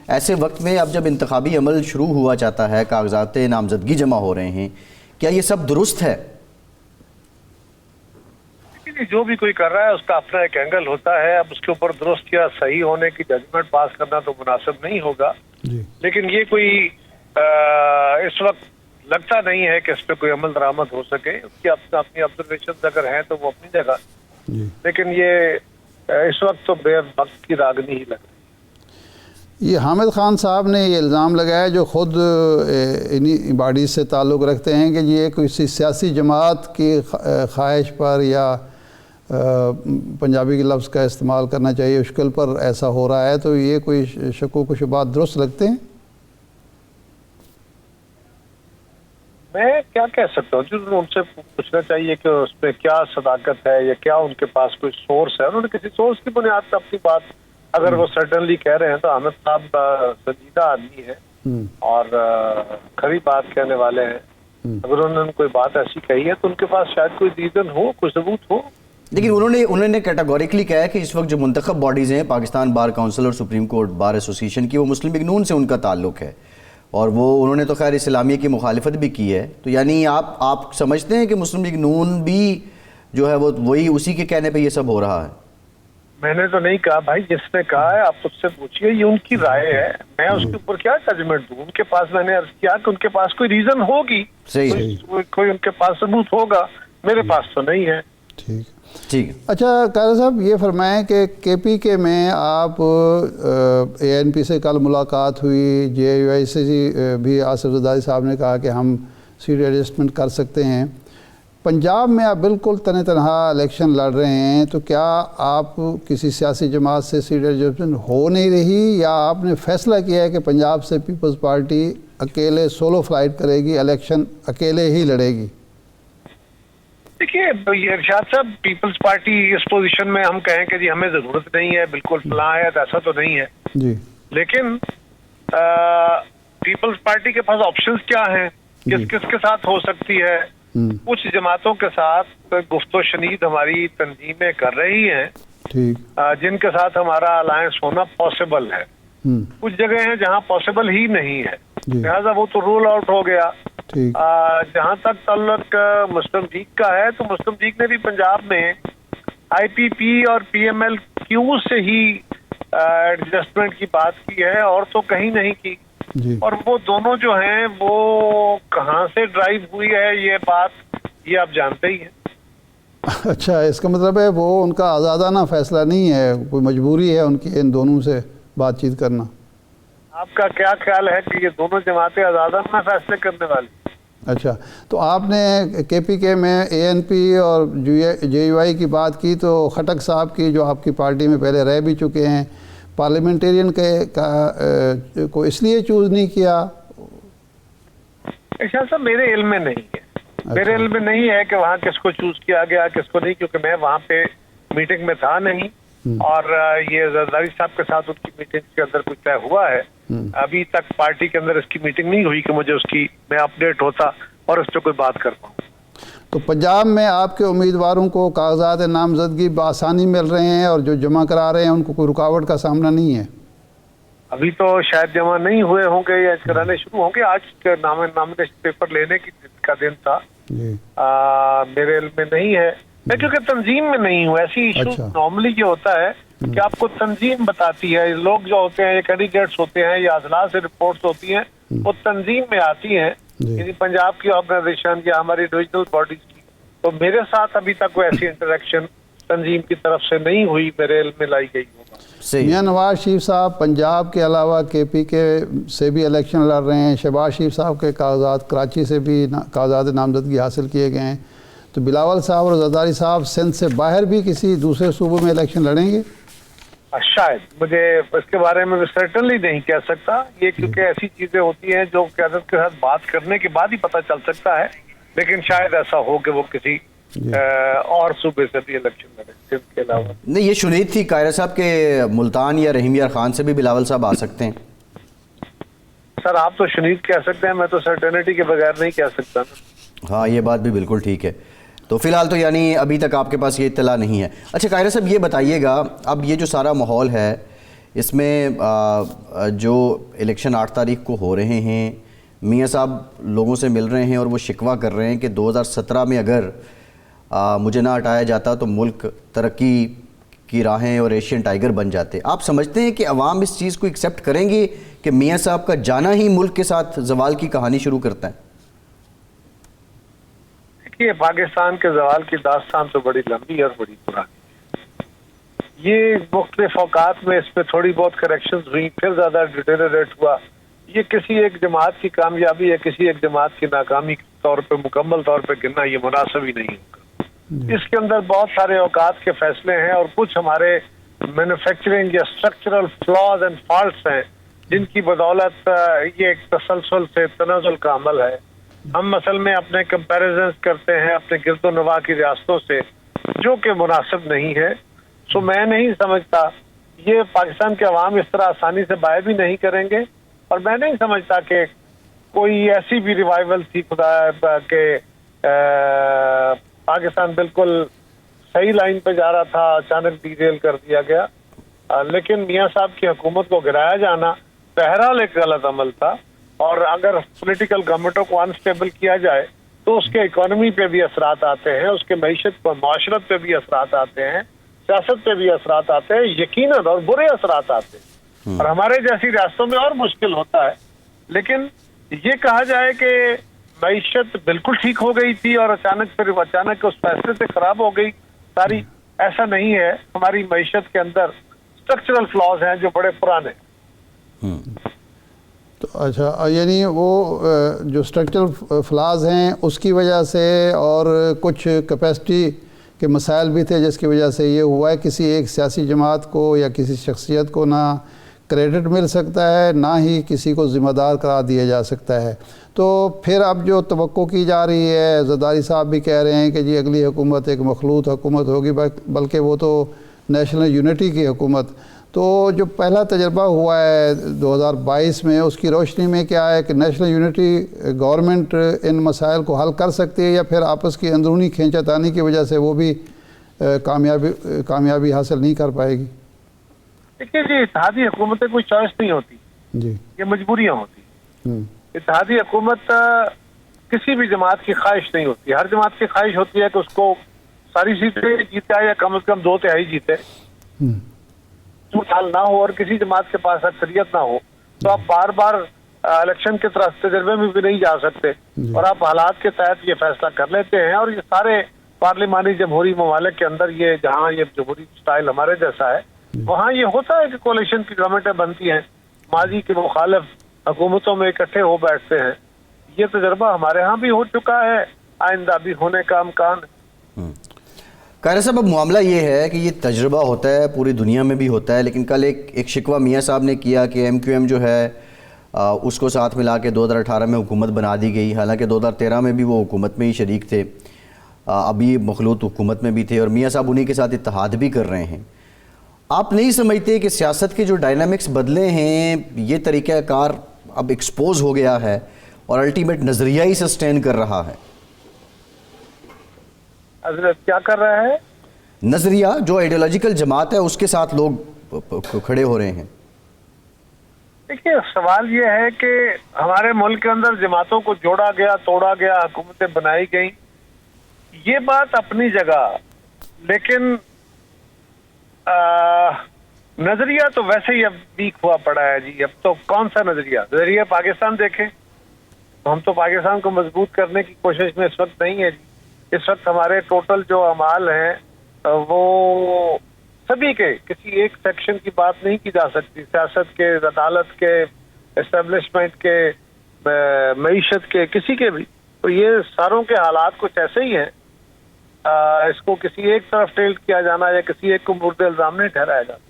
ایسے وقت میں اب جب انتخابی عمل شروع ہوا چاہتا ہے، کاغذات نامزدگی جمع ہو رہے ہیں، کیا یہ سب درست ہے؟ جو بھی کوئی کر رہا ہے اس کا اپنا ایک اینگل ہوتا ہے. اب اس کے اوپر درست یا صحیح ہونے کی ججمنٹ پاس کرنا تو مناسب نہیں ہوگا. لیکن یہ کوئی اس وقت لگتا نہیں ہے کہ اس پہ کوئی عمل درآمد ہو سکے. اس کی اپنی آبزرویشن اگر ہیں تو وہ اپنی جگہ، لیکن یہ اس وقت تو بے وقت کی راگنی ہی لگ رہی ہے. یہ حامد خان صاحب نے یہ الزام لگایا، جو خود انہی باڈیز سے تعلق رکھتے ہیں، کہ یہ کسی سیاسی جماعت کی خواہش پر یا پنجابی کے لفظ کا استعمال کرنا چاہیے اشکل پر ایسا ہو رہا ہے. تو یہ کوئی شکوک و شبہات درست لگتے ہیں؟ میں کیا کہہ سکتا ہوں، جو ان سے پوچھنا چاہیے کہ اس پہ کیا صداقت ہے یا کیا ان کے پاس کوئی سورس ہے. انہوں نے کسی سورس کی بنیاد پہ اپنی بات اگر وہ سڈنلی کہہ رہے ہیں تو حامد صاحب سنجیدہ آدمی ہے اور کھری بات کہنے والے ہیں. اگر انہوں نے کوئی بات ایسی کہی ہے تو ان کے پاس شاید کوئی ریزن ہو، کوئی ثبوت ہو. لیکن انہوں نے کیٹاگوریکلی کہا ہے کہ اس وقت جو منتخب باڈیز ہیں، پاکستان بار کونسل اور سپریم کورٹ بار ایسوسیشن کی، وہ مسلم لیگ نون سے ان کا تعلق ہے، اور وہ انہوں نے تو خیر اسلامیہ کی مخالفت بھی کی ہے. تو یعنی آپ سمجھتے ہیں کہ مسلم لیگ نون بھی جو ہے وہ وہی اسی کے کہنے پہ یہ سب ہو رہا ہے؟ میں نے تو نہیں کہا بھائی، جس نے کہا ہے آپ اس سے پوچھیے، یہ ان کی رائے ہے. میں اس کے اوپر کیا ججمنٹ دوں؟ ان کے پاس، میں نے عرض کیا کہ ان کے پاس کوئی ریزن ہوگی، کوئی ان کے پاس ثبوت ہوگا. میرے پاس تو نہیں ہے. ٹھیک. اچھا قاری صاحب، یہ فرمائیں کہ کے پی کے میں آپ اے این پی سے کل ملاقات ہوئی، جے یو آئی سے بھی آصف زرداری صاحب نے کہا کہ ہم سیٹ ایڈجسٹمنٹ کر سکتے ہیں. پنجاب میں آپ بالکل تنہا الیکشن لڑ رہے ہیں، تو کیا آپ کسی سیاسی جماعت سے سیٹ ایڈجسٹمنٹ ہو نہیں رہی، یا آپ نے فیصلہ کیا ہے کہ پنجاب سے پیپلز پارٹی اکیلے سولو فلائٹ کرے گی، الیکشن اکیلے ہی لڑے گی؟ دیکھیے یہ ارشاد صاحب، پیپلز پارٹی اس پوزیشن میں ہم کہیں کہ جی ہمیں ضرورت نہیں ہے، بالکل فلاں ہے، ایسا تو نہیں ہے جی. لیکن پیپلز پارٹی کے پاس آپشنز کیا ہیں، کس کس کے ساتھ ہو سکتی ہے. کچھ جماعتوں کے ساتھ گفت و شنید ہماری تنظیمیں کر رہی ہیں جن کے ساتھ ہمارا الائنس ہونا پاسبل ہے. کچھ جگہ ہیں جہاں پاسبل ہی نہیں ہے، لہٰذا وہ تو رول آؤٹ ہو گیا. جہاں تک تعلق مسلم لیگ کا ہے تو مسلم لیگ نے بھی پنجاب میں آئی پی پی اور پی ایم ایل کیو سے ہی ایڈجسٹمنٹ کی بات کی ہے، اور تو کہیں نہیں کی. اور وہ دونوں جو ہیں وہ کہاں سے ڈرائیو ہوئی ہے یہ بات، یہ آپ جانتے ہی ہیں. اچھا، اس کا مطلب ہے وہ ان کا آزادانہ فیصلہ نہیں ہے، کوئی مجبوری ہے ان کی ان دونوں سے بات چیت کرنا. آپ کا کیا خیال ہے کہ یہ دونوں جماعتیں آزادانہ فیصلے کرنے والی؟ اچھا، تو آپ نے کے پی کے میں اے این پی اور جے یو آئی کی بات کی، تو خٹک صاحب کی جو آپ کی پارٹی میں پہلے رہ بھی چکے ہیں، پارلیمنٹیرین کو اس لیے چوز نہیں کیا؟ ارشاد صاحب میرے علم میں نہیں ہے. میرے علم میں نہیں ہے کہ وہاں کس کو چوز کیا گیا کس کو نہیں، کیونکہ میں وہاں پہ میٹنگ میں تھا نہیں، اور یہ زرداری صاحب کے ساتھ ان کی میٹنگ کے اندر کچھ طے ہوا ہے. ابھی تک پارٹی کے اندر اس کی میٹنگ نہیں ہوئی کہ مجھے اس کی میں اپڈیٹ ہوتا اور اس پہ کوئی بات کر پاؤں. تو پنجاب میں آپ کے امیدواروں کو کاغذات نامزدگی بآسانی مل رہے ہیں، اور جو جمع کرا رہے ہیں ان کو کوئی رکاوٹ کا سامنا نہیں ہے؟ ابھی تو شاید جمع نہیں ہوئے ہوں گے یا کرانے شروع ہوں گے. آج نامنیشن پیپر لینے کا دن تھا. میرے علم میں نہیں ہے، میں کیونکہ تنظیم میں نہیں ہوں. ایسی ایشو نارملی یہ ہوتا ہے کہ آپ کو تنظیم بتاتی ہے. لوگ جو ہوتے ہیں، یہ کینڈیڈیٹس ہوتے ہیں یا اضلاع سے رپورٹس ہوتی ہیں، وہ تنظیم میں آتی ہیں، یعنی پنجاب کی آرگنائزیشن یا ہماری ڈویژنل باڈیز کی. تو میرے ساتھ ابھی تک کوئی ایسی انٹریکشن تنظیم کی طرف سے نہیں ہوئی، میرے علم میں لائی گئی ہوگا. میاں نواز شریف صاحب پنجاب کے علاوہ کے پی کے سے بھی الیکشن لڑ رہے ہیں. شہباز شریف صاحب کے کاغذات کراچی سے بھی کاغذات نامزدگی حاصل کیے گئے ہیں. تو بلاول صاحب اور زرداری صاحب سندھ سے باہر بھی کسی دوسرے صوبوں میں الیکشن لڑیں گے؟ شاید، مجھے اس کے بارے میں سرٹنلی نہیں کہہ سکتا. یہ کیونکہ ایسی چیزیں ہوتی ہیں جو قیادت کے ساتھ بات کرنے کے بعد ہی پتہ چل سکتا ہے. لیکن شاید ایسا ہو کہ وہ کسی اور صوبے سے بھی الیکشن لڑے سندھ کے علاوہ. نہیں، یہ شنید تھی قائرہ صاحب کے ملتان یا رحیم یار خان سے بھی بلاول صاحب آ سکتے ہیں. سر آپ تو شنید کہہ سکتے ہیں، میں تو سرٹنٹی کے بغیر نہیں کہہ سکتا نا. ہاں، یہ بات بھی بالکل ٹھیک ہے. تو فی الحال تو یعنی ابھی تک آپ کے پاس یہ اطلاع نہیں ہے. اچھا قائرہ صاحب، یہ بتائیے گا اب یہ جو سارا ماحول ہے اس میں جو الیکشن 8 تاریخ کو ہو رہے ہیں، میاں صاحب لوگوں سے مل رہے ہیں اور وہ شکوہ کر رہے ہیں کہ 2017 میں اگر مجھے نہ ہٹایا جاتا تو ملک ترقی کی راہیں اور ایشین ٹائیگر بن جاتے۔ آپ سمجھتے ہیں کہ عوام اس چیز کو ایکسیپٹ کریں گے کہ میاں صاحب کا جانا ہی ملک کے ساتھ زوال کی کہانی شروع کرتا ہے؟ دیکھیے، پاکستان کے زوال کی داستان تو بڑی لمبی اور بڑی پرانی ہے۔ یہ مختلف اوقات میں اس پہ تھوڑی بہت کریکشنز ہوئی، پھر زیادہ ڈیٹیریٹ ہوا۔ یہ کسی ایک جماعت کی کامیابی یا کسی ایک جماعت کی ناکامی کے طور پہ مکمل طور پہ گننا یہ مناسب ہی نہیں ہوگا۔ اس کے اندر بہت سارے اوقات کے فیصلے ہیں اور کچھ ہمارے مینوفیکچرنگ یا اسٹرکچرل فلاز اینڈ فالٹس ہیں جن کی بدولت یہ ایک تسلسل سے تنزل کا عمل ہے۔ ہم اصل میں اپنے کمپیریزنز کرتے ہیں اپنے گرد و نواح کی ریاستوں سے، جو کہ مناسب نہیں ہے۔ سو میں نہیں سمجھتا، یہ پاکستان کے عوام اس طرح آسانی سے بائے بھی نہیں کریں گے، اور میں نہیں سمجھتا کہ کوئی ایسی بھی ریوائیول تھی خدا کہ پاکستان بالکل صحیح لائن پہ جا رہا تھا، اچانک ڈی ریل کر دیا گیا۔ لیکن میاں صاحب کی حکومت کو گرایا جانا بہرحال ایک غلط عمل تھا، اور اگر پولیٹیکل گورنمنٹوں کو انسٹیبل کیا جائے تو اس کے اکانومی پہ بھی اثرات آتے ہیں، اس کے معیشت پر معاشرت پہ بھی اثرات آتے ہیں، سیاست پہ بھی اثرات آتے ہیں، یقیناً، اور برے اثرات آتے ہیں، اور ہمارے جیسی ریاستوں میں اور مشکل ہوتا ہے۔ لیکن یہ کہا جائے کہ معیشت بالکل ٹھیک ہو گئی تھی اور اچانک اس فیصلے سے خراب ہو گئی ساری، ایسا نہیں ہے۔ ہماری معیشت کے اندر اسٹرکچرل فلاز ہیں جو بڑے پرانے۔ تو اچھا، یعنی وہ جو اسٹرکچرل فلاز ہیں اس کی وجہ سے، اور کچھ کیپیسٹی کے مسائل بھی تھے جس کی وجہ سے یہ ہوا ہے، کسی ایک سیاسی جماعت کو یا کسی شخصیت کو نہ کریڈٹ مل سکتا ہے، نہ ہی کسی کو ذمہ دار قرار دیا جا سکتا ہے۔ تو پھر اب جو توقع کی جا رہی ہے، زرداری صاحب بھی کہہ رہے ہیں کہ جی اگلی حکومت ایک مخلوط حکومت ہوگی، بلکہ وہ تو نیشنل یونٹی کی حکومت۔ تو جو پہلا تجربہ ہوا ہے 2022 میں، اس کی روشنی میں کیا ہے کہ نیشنل یونٹی گورنمنٹ ان مسائل کو حل کر سکتی ہے، یا پھر آپس کی اندرونی کھینچا تانی کی وجہ سے وہ بھی کامیابی حاصل نہیں کر پائے گی؟ دیکھیے جی، اتحادی حکومتیں کوئی چوائس نہیں ہوتی جی، یہ مجبوریاں ہوتی۔ اتحادی حکومت کسی بھی جماعت کی خواہش نہیں ہوتی، ہر جماعت کی خواہش ہوتی ہے کہ اس کو ساری سیٹیں جیتے یا کم از کم 2/3 جیتے، حال نہ ہو اور کسی جماعت کے پاس اکثریت نہ ہو تو آپ بار بار الیکشن کے طرف تجربے میں بھی نہیں جا سکتے، اور آپ حالات کے تحت یہ فیصلہ کر لیتے ہیں۔ اور یہ سارے پارلیمانی جمہوری ممالک کے اندر، یہ جہاں یہ جمہوری سٹائل ہمارے جیسا ہے، وہاں یہ ہوتا ہے کہ کولیشن کی گورنمنٹیں بنتی ہیں، ماضی کے مخالف حکومتوں میں اکٹھے ہو بیٹھتے ہیں۔ یہ تجربہ ہمارے ہاں بھی ہو چکا ہے، آئندہ بھی ہونے کا امکان ہے۔ قاہرہ صاحب، اب معاملہ یہ ہے کہ یہ تجربہ ہوتا ہے، پوری دنیا میں بھی ہوتا ہے، لیکن کل ایک شکوہ میاں صاحب نے کیا کہ ایم کیو ایم جو ہے اس کو ساتھ ملا کے 2018 میں حکومت بنا دی گئی، حالانکہ 2013 میں بھی وہ حکومت میں ہی شریک تھے، ابھی مخلوط حکومت میں بھی تھے، اور میاں صاحب انہی کے ساتھ اتحاد بھی کر رہے ہیں۔ آپ نہیں سمجھتے کہ سیاست کے جو ڈائنامکس بدلے ہیں، یہ طریقہ کار اب ایکسپوز ہو گیا ہے اور الٹیمیٹ نظریہ ہی سسٹین کر رہا ہے؟ حضرت کیا کر رہا ہے؟ نظریہ، جو آئیڈیالوجیکل جماعت ہے اس کے ساتھ لوگ کھڑے ہو رہے ہیں۔ دیکھیے، سوال یہ ہے کہ ہمارے ملک کے اندر جماعتوں کو جوڑا گیا، توڑا گیا، حکومتیں بنائی گئیں، یہ بات اپنی جگہ، لیکن نظریہ تو ویسے ہی اب ویک ہوا پڑا ہے جی۔ اب تو کون سا نظریہ پاکستان دیکھیں، ہم تو پاکستان کو مضبوط کرنے کی کوشش میں اس وقت نہیں ہے جی۔ اس وقت ہمارے ٹوٹل جو اعمال ہیں وہ سبھی کے، کسی ایک سیکشن کی بات نہیں کی جا سکتی، سیاست کے، عدالت کے، اسٹیبلشمنٹ کے، معیشت کے، کسی کے بھی۔ تو یہ ساروں کے حالات کچھ ایسے ہی ہیں، اس کو کسی ایک طرف ٹیلٹ کیا جانا یا کسی ایک کو مورد الزام نہیں ٹھہرایا جاتا۔